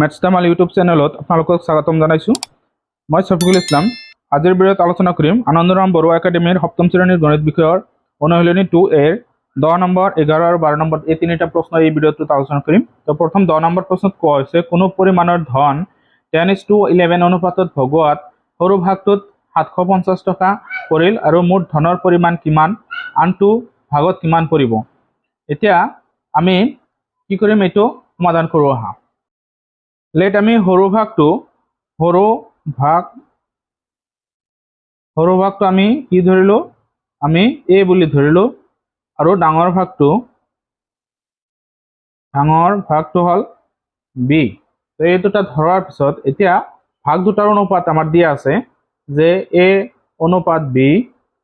Maths Dhamaal YouTube চেনেলত আপোনালোকক স্বাগতম জনাইছোঁ। মই শফিকুল ইছলাম। আজিৰ ভিডিঅ'ত আলোচনা কৰিম আনন্দৰাম বৰুৱা একাডেমীৰ সপ্তম শ্ৰেণীৰ গণিত বিষয়ৰ অনুশীলনী 2A 10 নম্বৰ 11 আৰু 12 নম্বৰ এই তিনিটা প্ৰশ্ন এই ভিডিঅ'টোত আলোচনা কৰিম। তো প্ৰথম 10 নম্বৰ প্ৰশ্নত কোৱা হৈছে কোনো পৰিমাণৰ ধন 10:11 অনুপাতত ভগোৱাত সৰু ভাগটোত 750 টকা পৰিল আৰু মুঠ ধনৰ পৰিমাণ কিমান, আনটো ভাগত কিমান পৰিব। এতিয়া আমি কি কৰিম, এইটো সমাধান কৰোঁ আহা। লেট আমি সৰু ভাগটো আমি কি ধৰিলোঁ, আমি এ বুলি ধৰিলোঁ আৰু ডাঙৰ ভাগটো হ'ল বি। তো এই দুটা ধৰাৰ পিছত এতিয়া ভাগ দুটাৰ অনুপাত আমাৰ দিয়া আছে যে এ অনুপাত বি,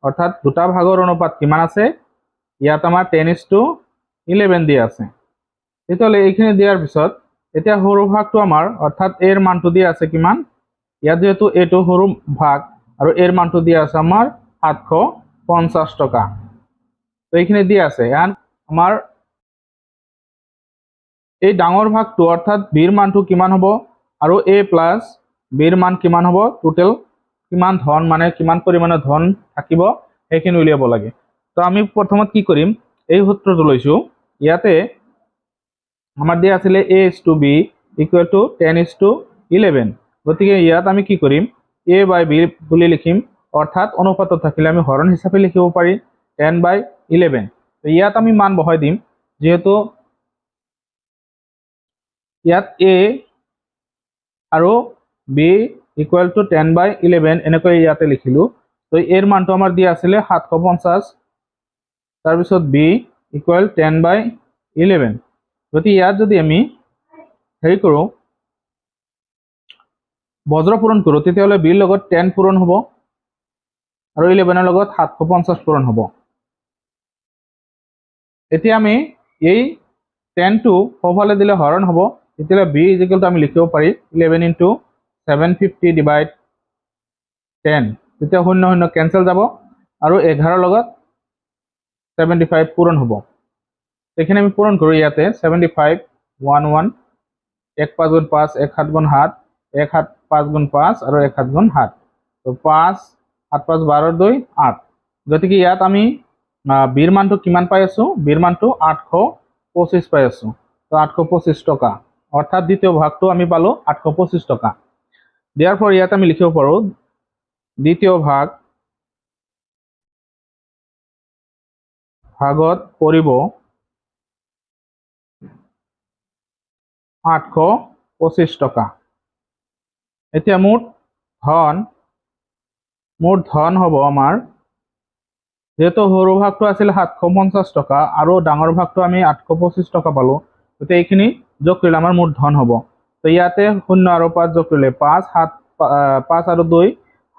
অৰ্থাৎ দুটা ভাগৰ অনুপাত কিমান আছে, ইয়াত আমাৰ 10:11 দিয়া আছে। তেতিয়াহ'লে এইখিনি দিয়াৰ পিছত এতিয়া সৰু ভাগটো আমাৰ অৰ্থাৎ এৰ মানটো দিয়া আছে কিমান, ইয়াত যেহেতু এইটো সৰু ভাগ আৰু এৰ মানটো দিয়া আছে আমাৰ 750 টকা। তো এইখিনি দিয়া আছে। আমাৰ এই ডাঙৰ ভাগটো অৰ্থাৎ বিৰ মানটো কিমান হ'ব আৰু এ প্লাছ বিৰ মান কিমান হ'ব, টোটেল কিমান ধন মানে কিমান পৰিমাণৰ ধন থাকিব সেইখিনি উলিয়াব লাগে। তো আমি প্ৰথমত কি কৰিম, এই সূত্ৰটো লৈছোঁ। ইয়াতে আমাৰ দিয়া আছিলে a:b = 10:11। গতিকে ইয়াত আমি কি কৰিম, a/b বুলি লিখিম, অৰ্থাৎ অনুপাতত থাকিলে আমি হৰণ হিচাপে লিখিব পাৰি 10/11। তো ইয়াত আমি মান বহাই দিম, যেহেতু ইয়াত a আৰু b = 10/11 এনেকৈ ইয়াতে লিখিলোঁ। তো এৰ মানটো আমাৰ দিয়া আছিলে 750, তাৰপিছত b = 10/11। গতিকে ইয়াত যদি আমি হেৰি কৰোঁ, বজ্ৰ পূৰণ কৰোঁ, তেতিয়াহ'লে বিৰ লগত 10 পূৰণ হ'ব আৰু 11ৰ লগত 750 পূৰণ হ'ব। এতিয়া আমি এই 10টো সোঁফালে দিলে হৰণ হ'ব, তেতিয়াহ'লে b = আমি লিখিব পাৰি 11 × 750/10। তেতিয়া 0 0 কেঞ্চেল যাব আৰু 11ৰ লগত 75 পূৰণ হ'ব। এইখিনি আমি পূৰণ কৰোঁ। ইয়াতে 75 1 1 1 5 গুণ 5 1 7 গুণ 7 1 7 5 গুণ 5 আৰু 1 7 গুণ 7। তো 5 7 5 12 2 8। গতিকে ইয়াত আমি বিৰ মানটো কিমান পাই আছোঁ, বিৰ মানটো 825 পাই আছোঁ। তো 825 টকা, অৰ্থাৎ দ্বিতীয় ভাগটো আমি পালোঁ 825 টকা। দিয়াৰ পৰ ইয়াত আমি লিখিব পাৰোঁ দ্বিতীয় ভাগত পৰিব 825 টকা। এতিয়া মুঠ ধন হ'ব আমাৰ, যেহেতু সৰু ভাগটো আছিল 750 টকা আৰু ডাঙৰ ভাগটো আমি 825 টকা পালোঁ, গতিকে এইখিনি যোগ কৰিলে আমাৰ মুঠ ধন হ'ব। তো ইয়াতে 0 আৰু 5 যোগ কৰিলে 5 আৰু 2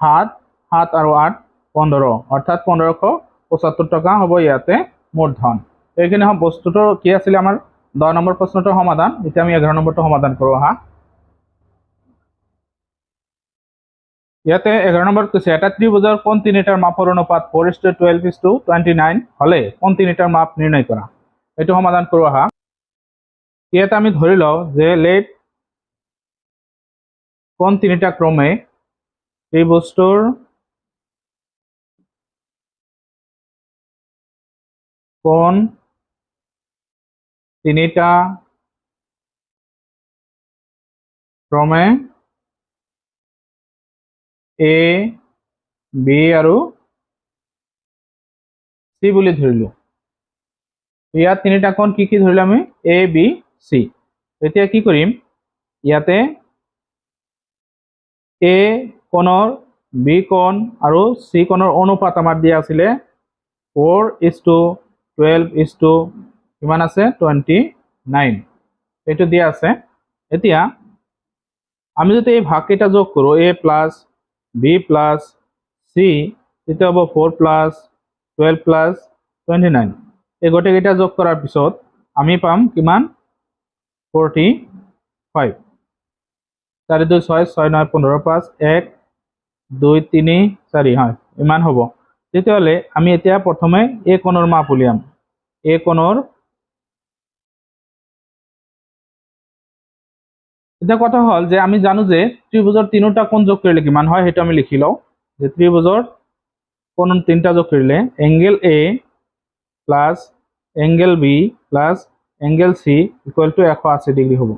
7 7 আৰু 8 15, অৰ্থাৎ 1575 টকা হ'ব ইয়াতে মুঠ ধন। এইখিনি বস্তুটো কি আছিলে আমাৰ 10 নম্বৰ প্ৰশ্নটোৰ সমাধান। এতিয়া আমি 11 নম্বৰটো সমাধান কৰোঁ আহা। ইয়াতে 11 নম্বৰত কৈছে এটা ত্ৰিভুজৰ কোণ তিনিটাৰ মাপৰ অনুপাত 4:12:29 হ'লে কোণ তিনিটাৰ মাপ নিৰ্ণয় কৰা। এইটো সমাধান কৰোঁ আহা। ইয়াতে আমি ধৰি লওঁ যে লেট কোণ তিনিটা ক্ৰমে ত্ৰিভুজটোৰ কোণ তিনিটা ক্ৰমে এ বি আৰু চি বুলি ধৰিলোঁ। ইয়াত তিনিটা কোণ কি কি ধৰিলোঁ আমি, এ বি চি। এতিয়া কি কৰিম, ইয়াতে এ কোণৰ বি কোণ আৰু চি কোণৰ অনুপাত আমাৰ দিয়া আছিলে 4:12 কিমান আছে 29, এইটো দিয়া আছে। এতিয়া আমি যদি এই ভাগকেইটা যোগ কৰোঁ A plus B plus C, তেতিয়া হ'ব 4 + 12 + 29। এই গোটেইকেইটা যোগ কৰাৰ পিছত আমি পাম কিমান 45। 4 2 6 6 9 15 5 1 2 3 4 হয়, ইমান হ'ব। তেতিয়াহ'লে আমি এতিয়া প্ৰথমে এ কোণৰ মাপ উলিয়াম। এ কোণৰ এটা কথা হল যে আমি জানো যে ত্ৰিভুজৰ তিনিটা কোণ যোগ কৰিলে কিমান হয় সেইটো আমি লিখি লওঁ যে ত্ৰিভুজৰ কোণ তিনিটা যোগ কৰিলে angle A plus angle B plus angle C equal to 180 degree হ'ব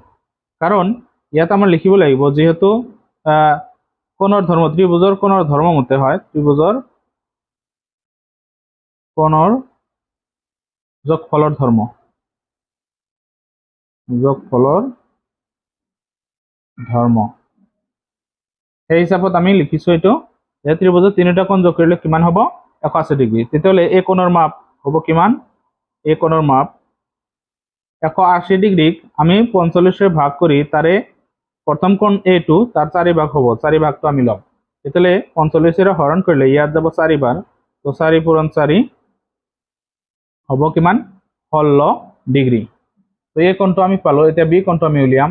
কারণ ইয়াত আমাৰ লিখিব লাগিব যেহেতু কোণৰ ধৰ্ম ত্ৰিভুজৰ কোণৰ ধৰ্ম মতে হয় ত্ৰিভুজৰ কোণৰ যোগফলৰ ধৰ্ম সেই হিচাপত আমি লিখিছো এইটো যে ত্ৰিভুজৰ তিনিটা কোণ যোগ কৰিলে কিমান হ'ব 180 ডিগ্ৰী তেতিয়াহ'লে এই কোণৰ মাপ হ'ব কিমান এই কোণৰ মাপ 180 ডিগ্ৰীক আমি 45 ভাগ কৰি তাৰে প্ৰথম কোণ এটো তাৰ 4 ভাগ হ'ব 4 ভাগটো আমি লম তেতিয়াহ'লে 45 হৰণ কৰিলে ইয়াত যাব 4 বাৰ তো 4 পূৰণ 4 হ'ব কিমান 16 ডিগ্ৰী তো এই কোণটো আমি পালো এতিয়া বি কোণটো আমি উলিয়াম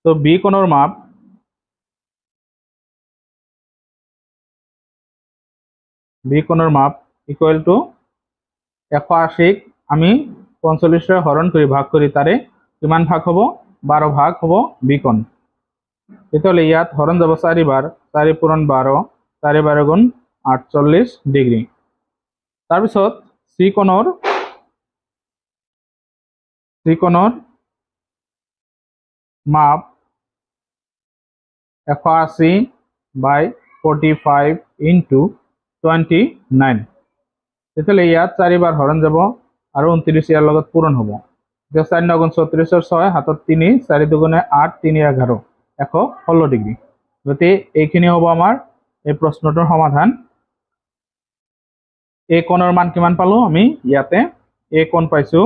তো বি কোণৰ মাপ ইকুয়াল টু 180 আমি 45 হৰণ কৰি ভাগ কৰি তাৰে কিমান ভাগ হ'ব 12 ভাগ হ'ব বি কোণ তেতিয়াহ'লে ইয়াত হৰণ যাব 4 বাৰ 4 পূৰণ 12 4 12 গুণ 48 ডিগ্ৰী তাৰপিছত সি কোণৰ মাপ 180 বাই 45 ইনটু 29 তেতিয়াহ'লে ইয়াত 4 বাৰ হৰণ যাব আৰু 29 ইয়াৰ লগত পূৰণ হ'ব এতিয়া 4 9 গুণ 36 6 হাতত 3 4 দুগুণে 8 3 11 116 ডিগ্ৰী গতি এইখিনি হ'ব আমাৰ এই প্ৰশ্নটোৰ সমাধান এই কোণৰ মান কিমান পালো আমি ইয়াতে এ কোণ পাইছো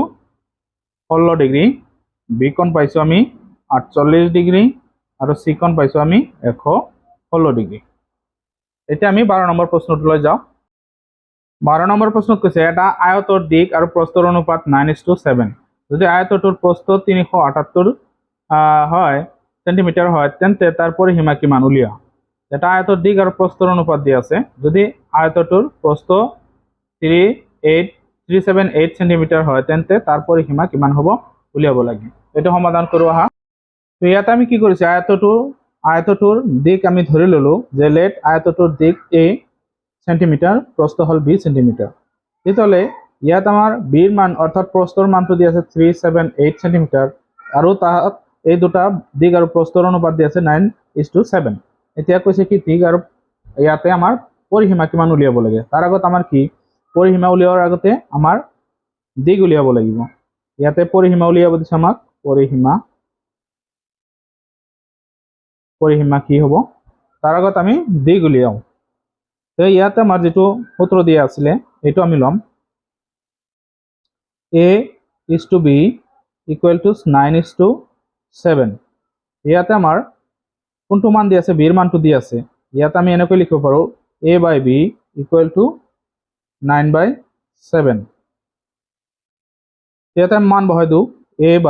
16 ডিগ্ৰী বি কোণ পাইছো আমি 48 ডিগ্ৰী আৰু সি কোণ পাইছো আমি 116 ডিগ্ৰী এতিয়া আমি 12 নম্বৰ প্ৰশ্নটোলৈ যাওঁ 12 নম্বৰ প্ৰশ্নত কৈছে এটা আয়তৰ দিক আৰু প্ৰস্থৰ অনুপাত 9:7 যদি আয়তটোৰ প্ৰস্থ 378 হয় সেন্টিমিটাৰ হয় তেন্তে তাৰ পৰিসীমা কিমান উলিয়া এটা আয়তৰ দিক আৰু প্ৰস্থৰ অনুপাত দিয়া আছে যদি আয়তটোৰ প্ৰস্থ 378 সেন্টিমিটাৰ হয় তেন্তে তাৰ পৰিসীমা কিমান হ'ব উলিয়াব লাগে এটা সমাধান কৰো আহা তো ইয়াত আমি কি কৰিছে আয়তটোৰ দিক আমি ধৰি ললো যে লেট আয়তটোৰ দিক a সেন্টিমিটাৰ প্ৰস্থ হল 20 সেন্টিমিটাৰ তেতিয়াহ'লে ইয়াত আমাৰ বিৰ মান অৰ্থাৎ প্ৰস্থৰ মানটো দিয়া আছে 378 সেন্টিমিটাৰ আৰু তাত এই দুটা দিক আৰু প্ৰস্থৰ অনুপাত দিয়া আছে 9:7 এতিয়া কৈছে কি দিক আৰু ইয়াতে আমাৰ পৰিসীমা কিমান উলিয়াব লাগে তাৰ আগত আমাৰ কি পৰিসীমা উলিয়াৰ আগতে আমাৰ দিক উলিয়াব লাগিব ইয়াতে পৰিসীমা উলিয়াব দিছে আমাক পৰিসীমা কি হ'ব তাৰ আগত আমি দিক উলিয়াও তো ইয়াতে আমাৰ যেটো সূত্ৰ দিয়া আছিল এইটো আমি লম a:b ইকুয়াল টু 9:7 ইয়াতে আমাৰ কোনটো মান দিয়া আছে b ৰ মানটো দিয়া আছে ইয়াতে আমি এনেকৈ লিখিব পাৰো a/b ইকুয়াল টু 9/7 ইয়াতে মান বহাই দিও a/b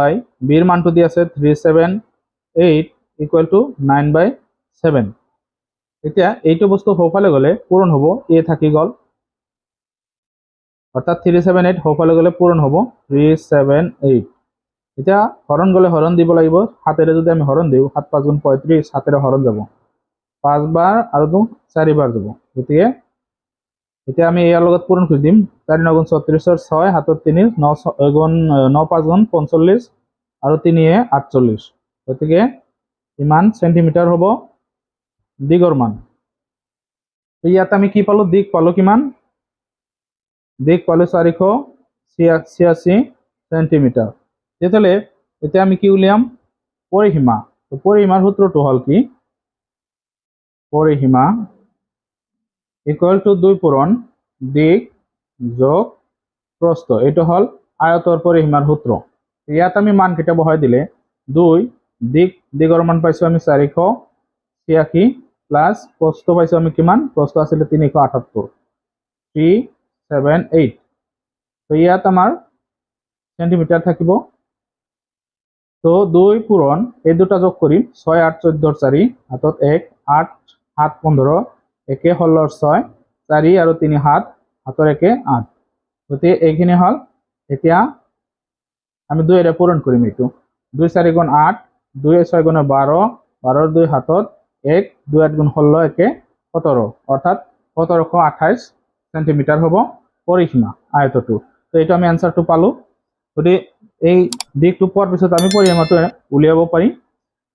ৰ মানটো দিয়া আছে 378 ইকুয়াল টু 9/7 এতিয়া এইটো বস্তু হোফালে গলে পূৰণ হ'ব a থাকি গল অৰ্থাৎ 378 হোফালে গলে পূৰণ হ'ব 378 এতিয়া হৰণ গলে হৰণ দিব লাগিব হাতেৰে যদি আমি হৰণ দিও 7 5 গুণ 35 হাতেৰে হৰণ যাব 5 বাৰ আৰু 4 বাৰ যাব গতিকে এতিয়া আমি ইয়াৰ লগত পূৰণ কৰি দিম 4 9 গুণ 36 6 হাতত 3 9 গুণ 9 5 গুণ 45 আৰু 3 48 গতিকে ইমান সেন্টিমিটাৰ হ'ব দিগৰ মান ইয়াত আমি কি পালো দিক পালো কিমান দিক পালো 486 সেন্টিমিটাৰ তেতিয়াহ'লে এতিয়া আমি কি উলিয়াম পৰিসীমা তো পৰিসীমাৰ সূত্ৰটো হল কি পৰিসীমা ইকুয়াল টু 2 পূৰণ দিক যোগ প্ৰস্থ এইটো হল আয়তৰ পৰিসীমাৰ সূত্ৰ ইয়াত আমি মান কেটা বহাই দিলে 2 দিগৰ মান পাইছো আমি 486 প্লাস প্ৰস্থ পাইছো আমি কিমান প্ৰস্থ আছিল 378 378 তো ইয়াত আমাৰ সেন্টিমিটাৰ থাকিব তো 2 পূৰণ এই দুটা যোগ কৰিম 6 8 14 4 হাতত 1 8 7 15 1 16 6 4 আৰু 3 7 হাতৰ 1 8 গতি এইখিনি হল এতিয়া আমি 2 এৰে পূৰণ কৰিম এইটো 2 4 গুণ 8, 2 6 গুণে 12, 12 2 হাতত 1, 2 8 গুণ 16 একে 17, অর্থাৎ 1728 সেন্টিমিটার হব পরিসীমা আয়তটো। তো এইটো আমি আনসারটো পালো। যদি এই দিকটো পোৱাৰ পিছত আমি পৰিসীমাটো উলিয়াব পাৰিম।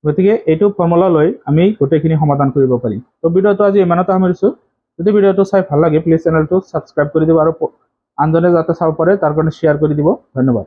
গতিকে এইটো ফৰ্মুলা লৈ আমি গোটেইখিনি সমাধান কৰিব পাৰিম। তো ভিডিঅ'টো আজি ইমানতে সামৰিছোঁ। যদি ভিডিঅ'টো চাই ভাল লাগে প্লিজ চেনেলটো ছাবস্ক্ৰাইব কৰি দিব আৰু আনজনে যাতে চাব পাৰে তাৰ কাৰণে শ্বেয়াৰ কৰি দিব। ধন্যবাদ।